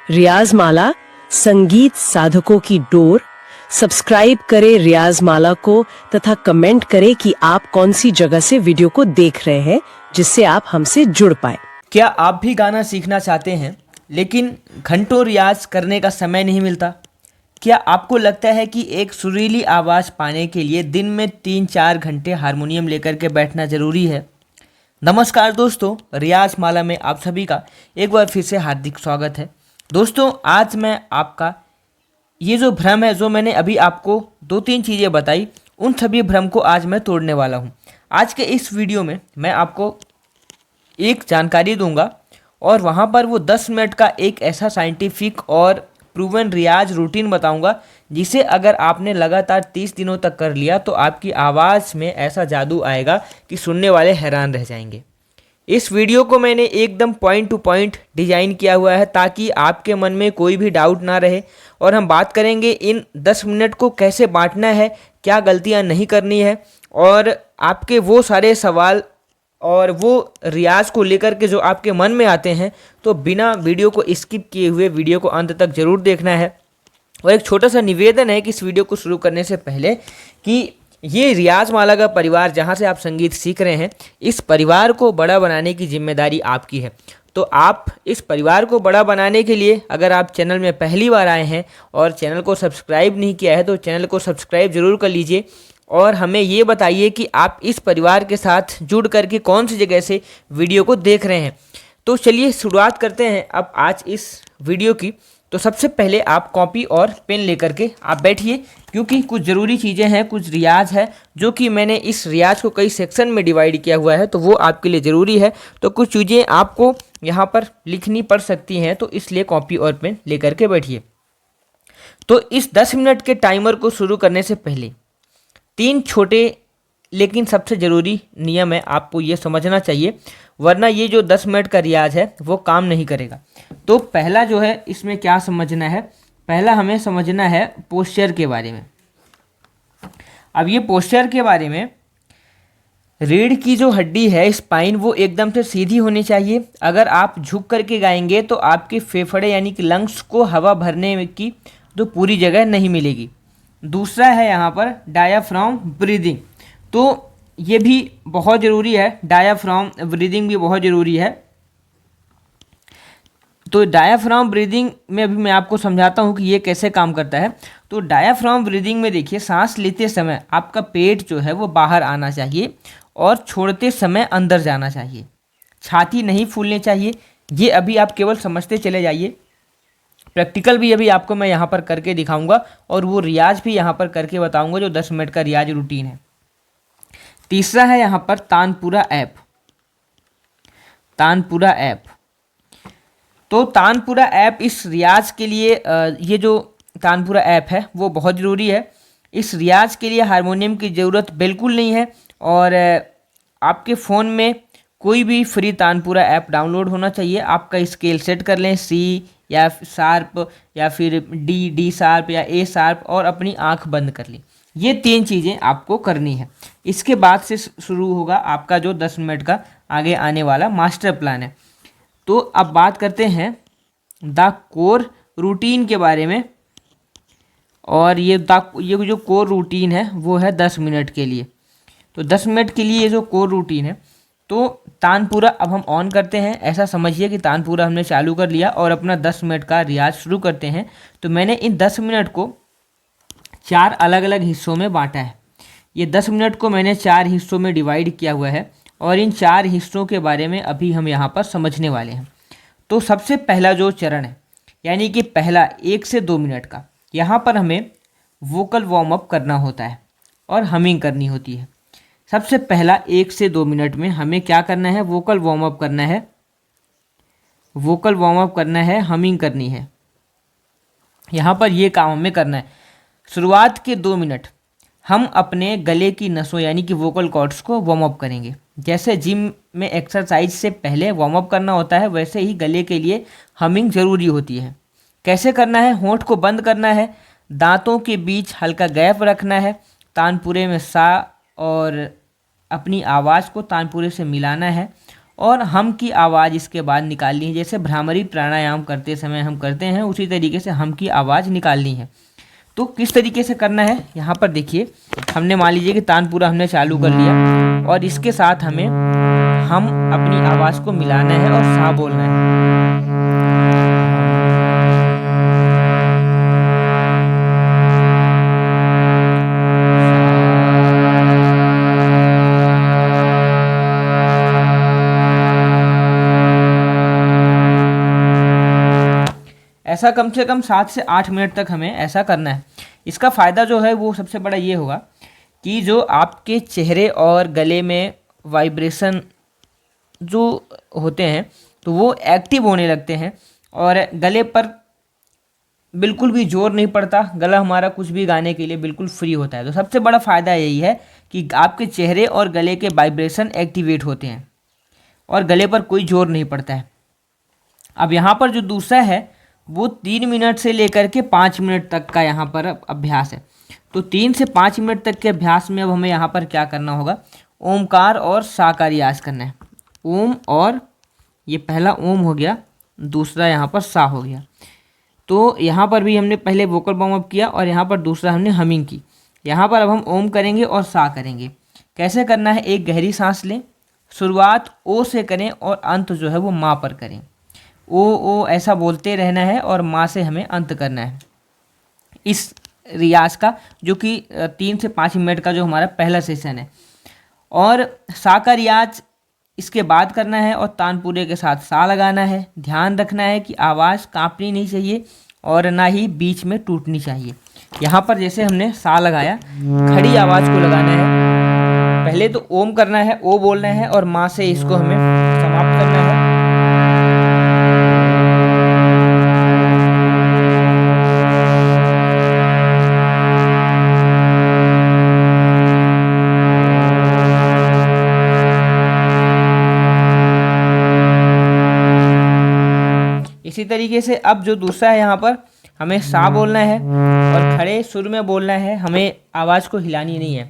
रियाज माला संगीत साधकों की डोर। सब्सक्राइब करें रियाज माला को तथा कमेंट करें कि आप कौन सी जगह से वीडियो को देख रहे हैं, जिससे आप हमसे जुड़ पाए। क्या आप भी गाना सीखना चाहते हैं लेकिन घंटों रियाज करने का समय नहीं मिलता? क्या आपको लगता है कि एक सुरीली आवाज़ पाने के लिए दिन में 3-4 घंटे हारमोनियम लेकर के बैठना ज़रूरी है? नमस्कार दोस्तों, रियाज माला में आप सभी का एक बार फिर से हार्दिक स्वागत है। दोस्तों, आज मैं आपका ये जो भ्रम है, जो मैंने अभी आपको 2-3 चीज़ें बताई, उन सभी भ्रम को आज मैं तोड़ने वाला हूँ। आज के इस वीडियो में मैं आपको एक जानकारी दूंगा और वहाँ पर वो 10 मिनट का एक ऐसा साइंटिफिक और प्रूवन रियाज रूटीन बताऊंगा, जिसे अगर आपने लगातार 30 दिनों तक कर लिया तो आपकी आवाज़ में ऐसा जादू आएगा कि सुनने वाले हैरान रह जाएंगे। इस वीडियो को मैंने एकदम पॉइंट टू पॉइंट डिज़ाइन किया हुआ है ताकि आपके मन में कोई भी डाउट ना रहे। और हम बात करेंगे इन 10 मिनट को कैसे बांटना है, क्या गलतियां नहीं करनी है, और आपके वो सारे सवाल और वो रियाज को लेकर के जो आपके मन में आते हैं, तो बिना वीडियो को स्किप किए हुए वीडियो को अंत तक ज़रूर देखना है। और एक छोटा सा निवेदन है कि इस वीडियो को शुरू करने से पहले कि ये रियाज माला का परिवार, जहाँ से आप संगीत सीख रहे हैं, इस परिवार को बड़ा बनाने की जिम्मेदारी आपकी है। तो आप इस परिवार को बड़ा बनाने के लिए, अगर आप चैनल में पहली बार आए हैं और चैनल को सब्सक्राइब नहीं किया है, तो चैनल को सब्सक्राइब ज़रूर कर लीजिए और हमें ये बताइए कि आप इस परिवार के साथ जुड़ करके कौन सी जगह से वीडियो को देख रहे हैं। तो चलिए शुरुआत करते हैं अब आज इस वीडियो की। तो सबसे पहले आप कॉपी और पेन लेकर के आप बैठिए, क्योंकि कुछ ज़रूरी चीज़ें हैं, कुछ रियाज है जो कि मैंने इस रियाज को कई सेक्शन में डिवाइड किया हुआ है, तो वो आपके लिए ज़रूरी है। तो कुछ चीज़ें आपको यहाँ पर लिखनी पड़ सकती हैं, तो इसलिए कॉपी और पेन लेकर के बैठिए। तो इस 10 मिनट के टाइमर को शुरू करने से पहले 3 छोटे लेकिन सबसे ज़रूरी नियम है, आपको ये समझना चाहिए, वरना ये जो 10 मिनट का रियाज है वो काम नहीं करेगा। तो पहला जो है, इसमें क्या समझना है, पहला हमें समझना है पोस्चर के बारे में। अब ये पोस्चर के बारे में, रीढ़ की जो हड्डी है, स्पाइन, वो एकदम से सीधी होनी चाहिए। अगर आप झुक करके गाएंगे तो आपके फेफड़े यानी कि लंग्स को हवा भरने की तो पूरी जगह नहीं मिलेगी। दूसरा है यहाँ पर डायाफ्राम ब्रीदिंग, तो ये भी बहुत ज़रूरी है, डायाफ्राम ब्रीदिंग भी बहुत ज़रूरी है। तो डायाफ्राम ब्रीदिंग में अभी मैं आपको समझाता हूँ कि ये कैसे काम करता है। तो डायाफ्राम ब्रीदिंग में देखिए, सांस लेते समय आपका पेट जो है वो बाहर आना चाहिए और छोड़ते समय अंदर जाना चाहिए। छाती नहीं फूलनी चाहिए। ये अभी आप केवल समझते चले जाइए। प्रैक्टिकल भी अभी आपको मैं यहाँ पर करके दिखाऊंगा और वो रियाज भी यहाँ पर करके बताऊंगा, जो 10 मिनट का रियाज रूटीन है। तीसरा है यहाँ पर तानपुरा ऐप। तानपुरा ऐप, तो तानपुरा ऐप इस रियाज के लिए, ये जो तानपुरा ऐप है वो बहुत ज़रूरी है। इस रियाज के लिए हारमोनियम की ज़रूरत बिल्कुल नहीं है और आपके फ़ोन में कोई भी फ्री तानपुरा ऐप डाउनलोड होना चाहिए। आपका स्केल सेट कर लें, सी या शार्प या फिर डी शार्प या ए शार्प, और अपनी आंख बंद कर ली। ये 3 चीज़ें आपको करनी है। इसके बाद से शुरू होगा आपका जो 10 मिनट का आगे आने वाला मास्टर प्लान है। तो अब बात करते हैं द कोर रूटीन के बारे में। और ये जो कोर रूटीन है वो है 10 मिनट के लिए। तो 10 मिनट के लिए ये जो कोर रूटीन है, तो तानपुरा अब हम ऑन करते हैं। ऐसा समझिए कि तानपुरा हमने चालू कर लिया और अपना 10 मिनट का रियाज शुरू करते हैं। तो मैंने इन 10 मिनट को 4 अलग अलग हिस्सों में बांटा है। ये 10 मिनट को मैंने 4 हिस्सों में डिवाइड किया हुआ है और इन 4 हिस्सों के बारे में अभी हम यहाँ पर समझने वाले हैं। तो सबसे पहला जो चरण है, यानी कि पहला 1 से 2 मिनट का, यहाँ पर हमें वोकल वार्म अप करना होता है और हमिंग करनी होती है। सबसे पहला 1 से 2 मिनट में हमें क्या करना है, वोकल वार्म अप करना है। वोकल वार्म अप करना है, हमिंग करनी है। यहाँ पर ये काम हमें करना है। शुरुआत के 2 मिनट हम अपने गले की नसों यानी कि वोकल कॉर्ड्स को वार्म अप करेंगे। जैसे जिम में एक्सरसाइज से पहले वार्म अप करना होता है, वैसे ही गले के लिए हमिंग ज़रूरी होती है। कैसे करना है, होंठ को बंद करना है, दांतों के बीच हल्का गैप रखना है, तानपुरे में सा और अपनी आवाज़ को तानपुरे से मिलाना है और हम की आवाज़ इसके बाद निकालनी है। जैसे भ्रामरी प्राणायाम करते समय हम करते हैं, उसी तरीके से हम की आवाज़ निकालनी है। तो किस तरीके से करना है, यहाँ पर देखिए, हमने मान लीजिए कि तानपुरा हमने चालू कर लिया और इसके साथ हमें हम अपनी आवाज़ को मिलाना है और सा बोलना है। ऐसा कम से कम 7 से 8 मिनट तक हमें ऐसा करना है। इसका फ़ायदा जो है वो सबसे बड़ा ये होगा कि जो आपके चेहरे और गले में वाइब्रेशन जो होते हैं तो वो एक्टिव होने लगते हैं और गले पर बिल्कुल भी जोर नहीं पड़ता, गला हमारा कुछ भी गाने के लिए बिल्कुल फ्री होता है। तो सबसे बड़ा फ़ायदा यही है कि आपके चेहरे और गले के वाइब्रेशन एक्टिवेट होते हैं और गले पर कोई जोर नहीं पड़ता है। अब यहाँ पर जो दूसरा है वो 3 मिनट से लेकर के 5 मिनट तक का यहाँ पर अभ्यास है। तो 3 से 5 मिनट तक के अभ्यास में अब हमें यहाँ पर क्या करना होगा, ओमकार और सा का रियाज करना है। ओम, और ये पहला ओम हो गया, दूसरा यहाँ पर सा हो गया। तो यहाँ पर भी हमने पहले वोकल वार्म अप किया और यहाँ पर दूसरा हमने हमिंग की। यहाँ पर अब हम ओम करेंगे और सा करेंगे। कैसे करना है, एक गहरी सांस लें, शुरुआत ओ से करें और अंत जो है वो माँ पर करें। ओ ऐसा बोलते रहना है और माँ से हमें अंत करना है इस रियाज का, जो कि 3 से 5 मिनट का जो हमारा पहला सेशन है। और सा का रियाज इसके बाद करना है और तानपुरे के साथ सा लगाना है। ध्यान रखना है कि आवाज़ कांपनी नहीं चाहिए और ना ही बीच में टूटनी चाहिए। यहाँ पर जैसे हमने सा लगाया, खड़ी आवाज़ को लगाना है। पहले तो ओम करना है, ओ बोलना है और माँ से इसको हमें समाप्त करना है। इसी तरीके से अब जो दूसरा है, यहाँ पर हमें सा बोलना है और खड़े सुर में बोलना है, हमें आवाज़ को हिलानी नहीं है।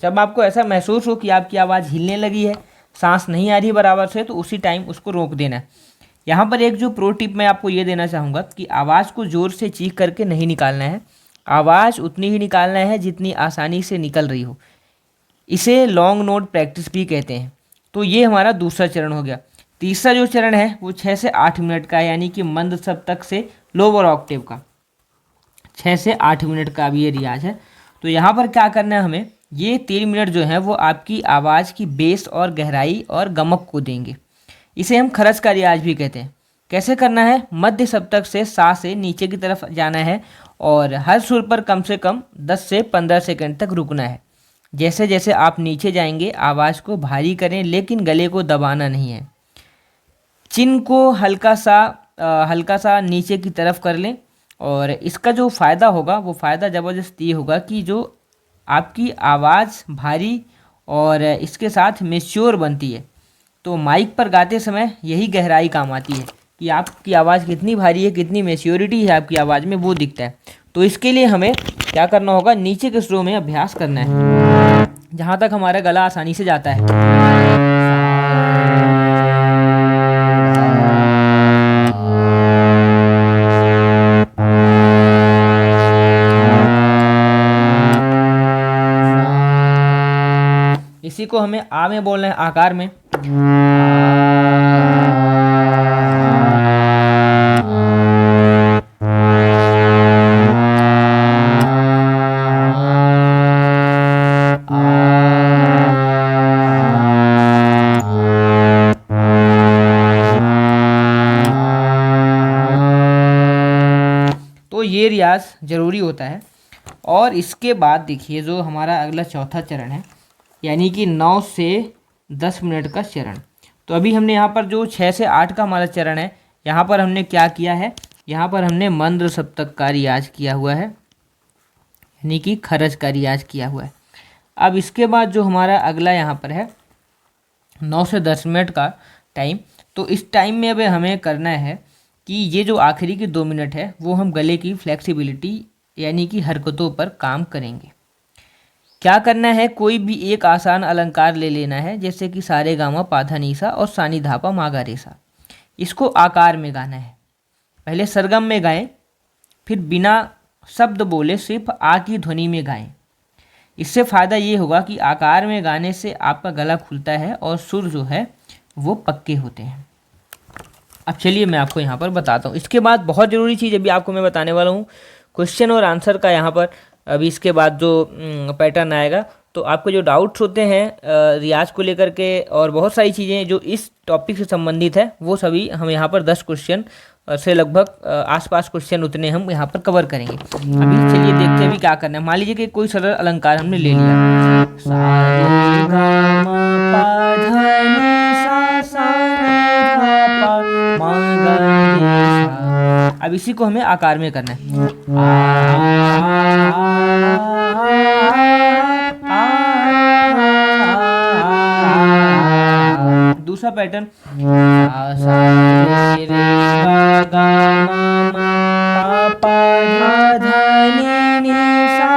जब आपको ऐसा महसूस हो कि आपकी आवाज़ हिलने लगी है, सांस नहीं आ रही बराबर से, तो उसी टाइम उसको रोक देना है। यहाँ पर एक जो प्रो टिप मैं आपको ये देना चाहूँगा कि आवाज़ को ज़ोर से चीख करके नहीं निकालना है। आवाज़ उतनी ही निकालना है जितनी आसानी से निकल रही हो। इसे लॉन्ग नोट प्रैक्टिस भी कहते हैं। तो ये हमारा दूसरा चरण हो गया। तीसरा जो चरण है वो 6 से 8 मिनट का, यानी कि मंद सप्तक से लोअर ऑक्टेव का 6 से 8 मिनट का अब ये रियाज है। तो यहाँ पर क्या करना है, हमें ये 3 मिनट जो है वो आपकी आवाज़ की बेस और गहराई और गमक को देंगे। इसे हम खरज का रियाज भी कहते हैं। कैसे करना है, मध्य सप्तक से सा से नीचे की तरफ जाना है और हर सुर पर कम से कम 10 से 15 सेकंड तक रुकना है। जैसे जैसे आप नीचे जाएंगे आवाज़ को भारी करें, लेकिन गले को दबाना नहीं है। चिन को हल्का सा नीचे की तरफ कर लें और इसका जो फ़ायदा होगा वो फ़ायदा ज़बरदस्त ये होगा कि जो आपकी आवाज़ भारी और इसके साथ मैच्योर बनती है। तो माइक पर गाते समय यही गहराई काम आती है कि आपकी आवाज़ कितनी भारी है, कितनी मैच्योरिटी है आपकी आवाज़ में, वो दिखता है। तो इसके लिए हमें क्या करना होगा, नीचे के सुरों में अभ्यास करना है जहाँ तक हमारा गला आसानी से जाता है। इसी को हमें आ में बोलना है, आकार में। तो ये रियाज ज़रूरी होता है। और इसके बाद देखिए जो हमारा अगला चौथा चरण है, यानी कि 9 से 10 मिनट का चरण। तो अभी हमने यहाँ पर जो 6 से 8 का हमारा चरण है, यहाँ पर हमने क्या किया है, यहाँ पर हमने मंद्र सप्तक का रियाज किया हुआ है, यानी कि खरज का रियाज किया हुआ है। अब इसके बाद जो हमारा अगला यहाँ पर है 9 से 10 मिनट का टाइम। तो इस टाइम में अब हमें करना है कि ये जो आखिरी के 2 मिनट है वो हम गले की फ्लेक्सिबिलिटी यानी कि हरकतों पर काम करेंगे। क्या करना है, कोई भी एक आसान अलंकार ले लेना है, जैसे कि सारे गामा पाधा नीसा और सानी धापा मागा रेसा। इसको आकार में गाना है। पहले सरगम में गाएं, फिर बिना शब्द बोले सिर्फ आ की ध्वनि में गाएं। इससे फ़ायदा ये होगा कि आकार में गाने से आपका गला खुलता है और सुर जो है वो पक्के होते हैं। अब चलिए मैं आपको यहाँ पर बताता हूँ। इसके बाद बहुत ज़रूरी चीज़ अभी आपको मैं बताने वाला हूँ, क्वेश्चन और आंसर का। यहाँ पर अभी इसके बाद जो पैटर्न आएगा, तो आपको जो डाउट्स होते हैं रियाज को लेकर के और बहुत सारी चीज़ें जो इस टॉपिक से संबंधित है, वो सभी हम यहाँ पर 10 क्वेश्चन से लगभग आसपास क्वेश्चन उतने हम यहाँ पर कवर करेंगे। अभी चलिए देखते हैं अभी क्या करना है। मान लीजिए कि कोई सरल अलंकार हमने ले लिया, सा रे गा मा पा धा नी सा सा रे धा पा मा गा रे सा। अब इसी को हमें आकार में करना है। दूसरा पैटर्न, सा सा रे रे गा गा मा मा पा पा धा धा नी नी सा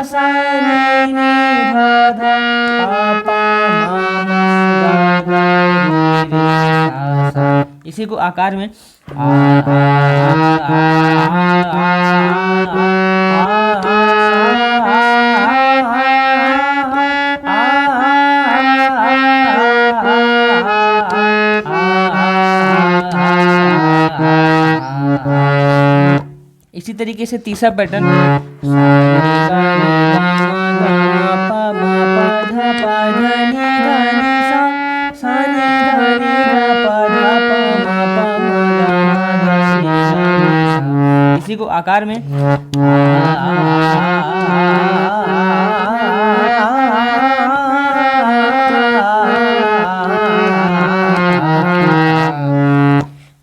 सा रे नी धा धा पा पा मा मा गा गा रे रे सा सा। इसी को आकार में इसी तरीके से तीसरा पैटर्न, इसी को आकार में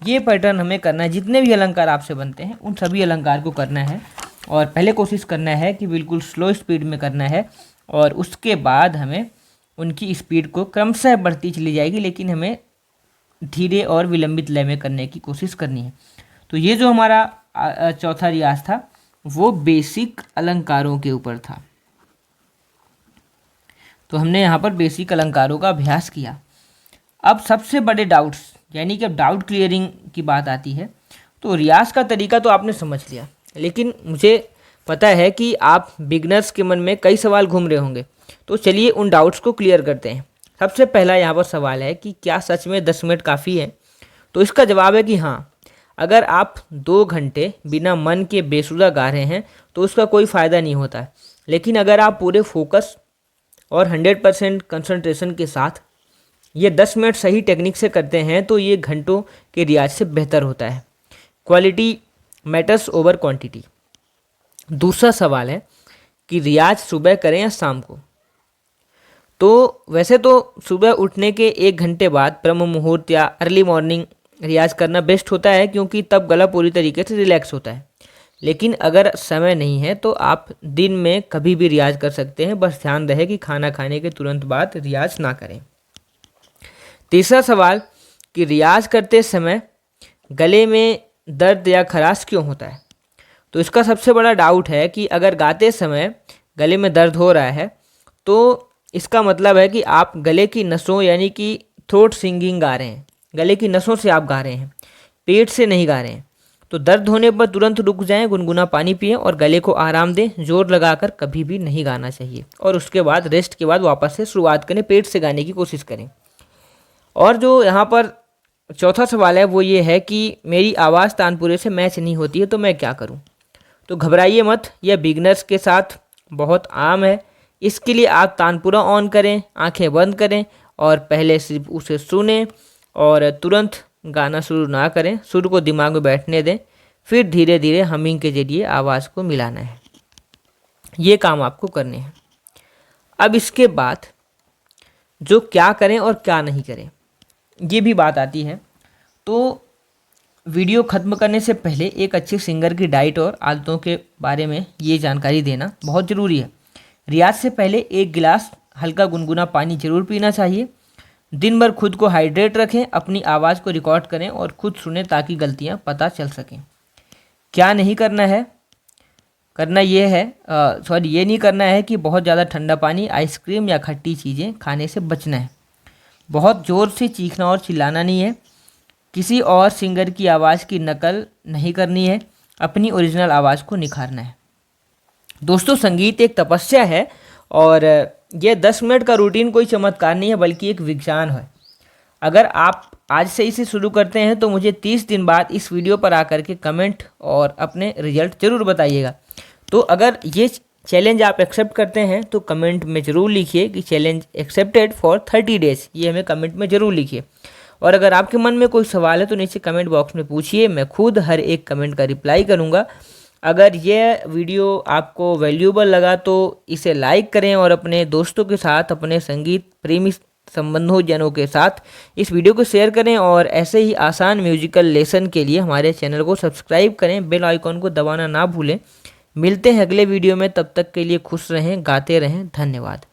ये पैटर्न हमें करना है। जितने भी अलंकार आपसे बनते हैं उन सभी अलंकार को करना है, और पहले कोशिश करना है कि बिल्कुल स्लो स्पीड में करना है, और उसके बाद हमें उनकी स्पीड को क्रमशः बढ़ती चली जाएगी, लेकिन हमें धीरे और विलंबित लय में करने की कोशिश करनी है। तो ये जो हमारा चौथा रियाज था वो बेसिक अलंकारों के ऊपर था। तो हमने यहाँ पर बेसिक अलंकारों का अभ्यास किया। अब सबसे बड़े डाउट्स यानी कि अब डाउट क्लियरिंग की बात आती है। तो रियाज का तरीका तो आपने समझ लिया, लेकिन मुझे पता है कि आप बिगनर्स के मन में कई सवाल घूम रहे होंगे। तो चलिए उन डाउट्स को क्लियर करते हैं। सबसे पहला यहाँ पर सवाल है कि क्या सच में 10 मिनट काफ़ी है? तो इसका जवाब है कि हाँ। अगर आप 2 घंटे बिना मन के बेसुरा गा रहे हैं तो उसका कोई फ़ायदा नहीं होता है, लेकिन अगर आप पूरे फोकस और 100% कंसंट्रेशन के साथ ये 10 मिनट सही टेक्निक से करते हैं तो ये घंटों के रियाज से बेहतर होता है। Quality matters over quantity. दूसरा सवाल है कि रियाज सुबह करें या शाम को? तो वैसे तो सुबह उठने के 1 घंटे बाद ब्रह्म मुहूर्त या अर्ली मॉर्निंग रियाज करना बेस्ट होता है, क्योंकि तब गला पूरी तरीके से रिलैक्स होता है। लेकिन अगर समय नहीं है तो आप दिन में कभी भी रियाज कर सकते हैं, बस ध्यान रहे कि खाना खाने के तुरंत बाद रियाज ना करें। तीसरा सवाल कि रियाज करते समय गले में दर्द या खराश क्यों होता है? तो इसका सबसे बड़ा डाउट है कि अगर गाते समय गले में दर्द हो रहा है तो इसका मतलब है कि आप गले की नसों यानी कि थ्रोट सिंगिंग गा रहे हैं, गले की नसों से आप गा रहे हैं, पेट से नहीं गा रहे हैं। तो दर्द होने पर तुरंत रुक जाएं, गुनगुना पानी पिएं और गले को आराम दें। जोर लगाकर कभी भी नहीं गाना चाहिए, और उसके बाद रेस्ट के बाद वापस से शुरुआत करें, पेट से गाने की कोशिश करें। और जो यहाँ पर चौथा सवाल है वो ये है कि मेरी आवाज़ तानपुरे से मैच नहीं होती है तो मैं क्या करूँ? तो घबराइए मत, यह बिगनर्स के साथ बहुत आम है। इसके लिए आप तानपुरा ऑन करें, आंखें बंद करें और पहले सिर्फ उसे सुनें और तुरंत गाना शुरू ना करें। सुर को दिमाग में बैठने दें, फिर धीरे धीरे हमिंग के जरिए आवाज़ को मिलाना है। ये काम आपको करने हैं। अब इसके बाद जो क्या करें और क्या नहीं करें ये भी बात आती है। तो वीडियो ख़त्म करने से पहले एक अच्छे सिंगर की डाइट और आदतों के बारे में ये जानकारी देना बहुत ज़रूरी है। रियाज से पहले 1 गिलास हल्का गुनगुना पानी जरूर पीना चाहिए। दिन भर खुद को हाइड्रेट रखें, अपनी आवाज़ को रिकॉर्ड करें और खुद सुनें ताकि गलतियां पता चल सकें। क्या नहीं करना है? करना ये है ये नहीं करना है कि बहुत ज़्यादा ठंडा पानी, आइसक्रीम या खट्टी चीज़ें खाने से बचना है। बहुत ज़ोर से चीखना और चिल्लाना नहीं है। किसी और सिंगर की आवाज़ की नकल नहीं करनी है। अपनी ओरिजिनल आवाज़ को निखारना है। दोस्तों, संगीत एक तपस्या है और यह 10 मिनट का रूटीन कोई चमत्कार नहीं है बल्कि एक विज्ञान है। अगर आप आज से इसे शुरू करते हैं तो मुझे 30 दिन बाद इस वीडियो पर आकर के कमेंट और अपने रिजल्ट ज़रूर बताइएगा। तो अगर ये चैलेंज आप एक्सेप्ट करते हैं तो कमेंट में ज़रूर लिखिए कि चैलेंज एक्सेप्टेड फॉर 30 डेज़, ये हमें कमेंट में ज़रूर लिखिए। और अगर आपके मन में कोई सवाल है तो नीचे कमेंट बॉक्स में पूछिए, मैं खुद हर एक कमेंट का रिप्लाई करूँगा। अगर ये वीडियो आपको वैल्यूएबल लगा तो इसे लाइक करें और अपने दोस्तों के साथ, अपने संगीत प्रेमी संबंधों जनों के साथ इस वीडियो को शेयर करें। और ऐसे ही आसान म्यूजिकल लेसन के लिए हमारे चैनल को सब्सक्राइब करें, बेल आइकॉन को दबाना ना भूलें। मिलते हैं अगले वीडियो में, तब तक के लिए खुश रहें, गाते रहें। धन्यवाद।